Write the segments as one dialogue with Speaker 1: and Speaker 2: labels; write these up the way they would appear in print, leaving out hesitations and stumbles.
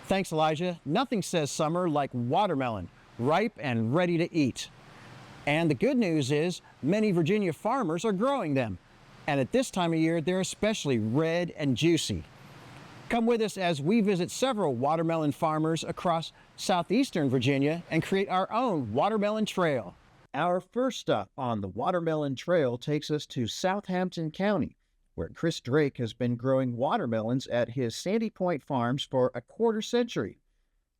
Speaker 1: Thanks, Elijah. Nothing says summer like watermelon, ripe and ready to eat. And the good news is many Virginia farmers are growing them. And at this time of year, they're especially red and juicy. Come with us as we visit several watermelon farmers across southeastern Virginia and create our own watermelon trail. Our first stop on the watermelon trail takes us to Southampton County, where Chris Drake has been growing watermelons at his Sandy Point Farms for a quarter century.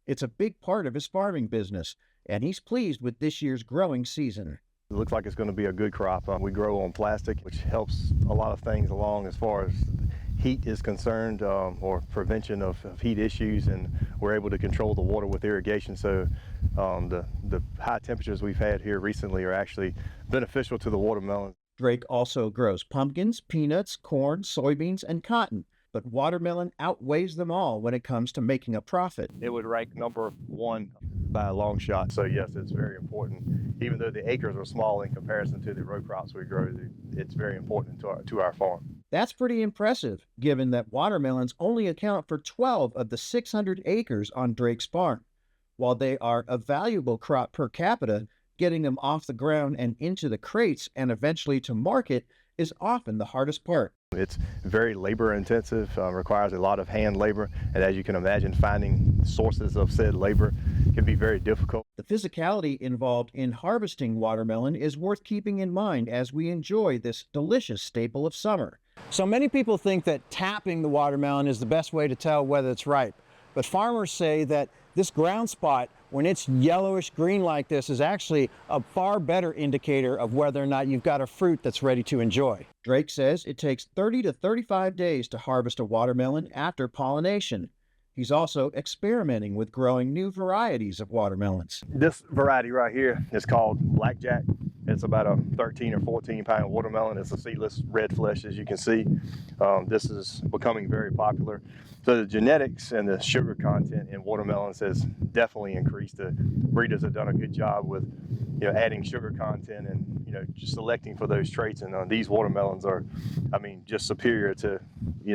Speaker 1: It's a big part of his farming business, and he's pleased with this year's growing season.
Speaker 2: It looks like it's going to be a good crop. We grow on plastic, which helps a lot of things along as far as heat is concerned, or prevention of heat issues, and we're able to control the water with irrigation. So the high temperatures we've had here recently are actually beneficial to the watermelon.
Speaker 1: Drake also grows pumpkins, peanuts, corn, soybeans, and cotton, but watermelon outweighs them all when it comes to making a profit.
Speaker 2: It would rank number one by a long shot. So yes, it's very important. Even though the acres are small in comparison to the row crops we grow, it's very important to our farm.
Speaker 1: That's pretty impressive, given that watermelons only account for 12 of the 600 acres on Drake's farm. While they are a valuable crop per capita, getting them off the ground and into the crates and eventually to market is often the hardest part.
Speaker 2: It's very labor intensive, requires a lot of hand labor, and as you can imagine, finding sources of said labor can be very difficult.
Speaker 1: The physicality involved in harvesting watermelon is worth keeping in mind as we enjoy this delicious staple of summer. So many people think that tapping the watermelon is the best way to tell whether it's ripe, but farmers say that this ground spot, when it's yellowish green like this, is actually a far better indicator of whether or not you've got a fruit that's ready to enjoy. Drake says it takes 30 to 35 days to harvest a watermelon after pollination. He's also experimenting with growing new varieties of watermelons.
Speaker 2: This variety right here is called Blackjack. It's about a 13 or 14 pound watermelon. It's a seedless red flesh, as you can see. This is becoming very popular. So the genetics and the sugar content in watermelons has definitely increased. The breeders have done a good job with, adding sugar content and, just selecting for those traits. And these watermelons are, just superior to,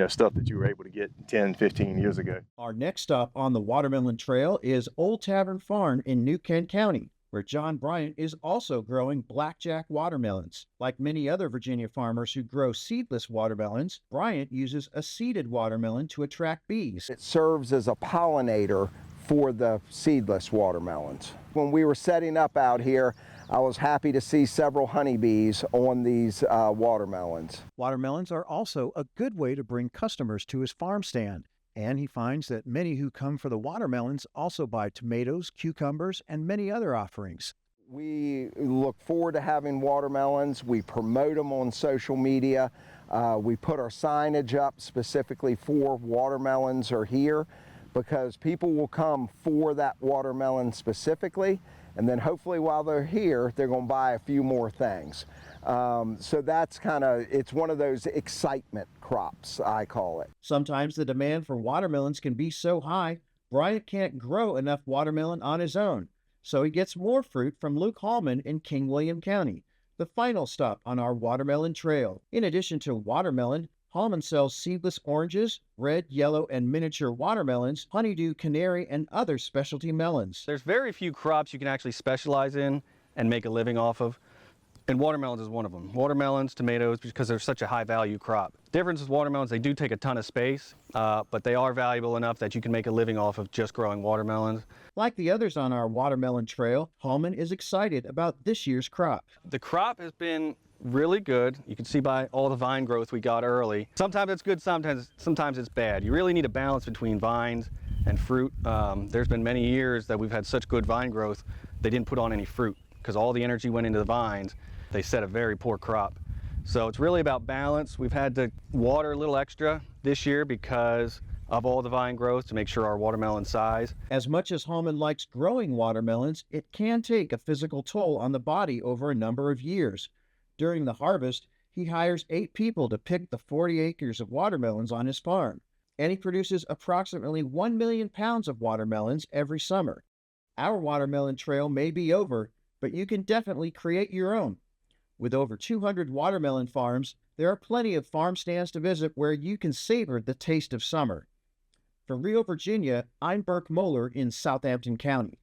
Speaker 2: stuff that you were able to get 10, 15 years ago.
Speaker 1: Our next stop on the watermelon trail is Old Tavern Farm in New Kent County, where John Bryant is also growing blackjack watermelons. Like many other Virginia farmers who grow seedless watermelons, Bryant uses a seeded watermelon to attract bees.
Speaker 3: It serves as a pollinator for the seedless watermelons. When we were setting up out here, I was happy to see several honeybees on these watermelons.
Speaker 1: Watermelons are also a good way to bring customers to his farm stand. And he finds that many who come for the watermelons also buy tomatoes, cucumbers, and many other offerings.
Speaker 3: We look forward to having watermelons. We promote them on social media. We put our signage up specifically for watermelons are here, because people will come for that watermelon specifically, and then hopefully while they're here, they're going to buy a few more things. So that's it's one of those excitement crops, I call it.
Speaker 1: Sometimes the demand for watermelons can be so high, Bryant can't grow enough watermelon on his own. So he gets more fruit from Luke Hallman in King William County, the final stop on our watermelon trail. In addition to watermelon, Hallman sells seedless oranges, red, yellow, and miniature watermelons, honeydew canary, and other specialty melons.
Speaker 4: There's very few crops you can actually specialize in and make a living off of. And watermelons is one of them. Watermelons, tomatoes, because they're such a high value crop. Difference with watermelons, they do take a ton of space, but they are valuable enough that you can make a living off of just growing watermelons.
Speaker 1: Like the others on our watermelon trail, Hallman is excited about this year's crop.
Speaker 4: The crop has been really good. You can see by all the vine growth we got early. Sometimes it's good, sometimes it's bad. You really need a balance between vines and fruit. There's been many years that we've had such good vine growth, they didn't put on any fruit because all the energy went into the vines. They set a very poor crop. So it's really about balance. We've had to water a little extra this year because of all the vine growth to make sure our watermelon size.
Speaker 1: As much as Hallman likes growing watermelons, it can take a physical toll on the body over a number of years. During the harvest, he hires 8 people to pick the 40 acres of watermelons on his farm, and he produces approximately 1 million pounds of watermelons every summer. Our watermelon trail may be over, but you can definitely create your own. With over 200 watermelon farms, there are plenty of farm stands to visit where you can savor the taste of summer. For Rio, Virginia, I'm Burke Moeller in Southampton County.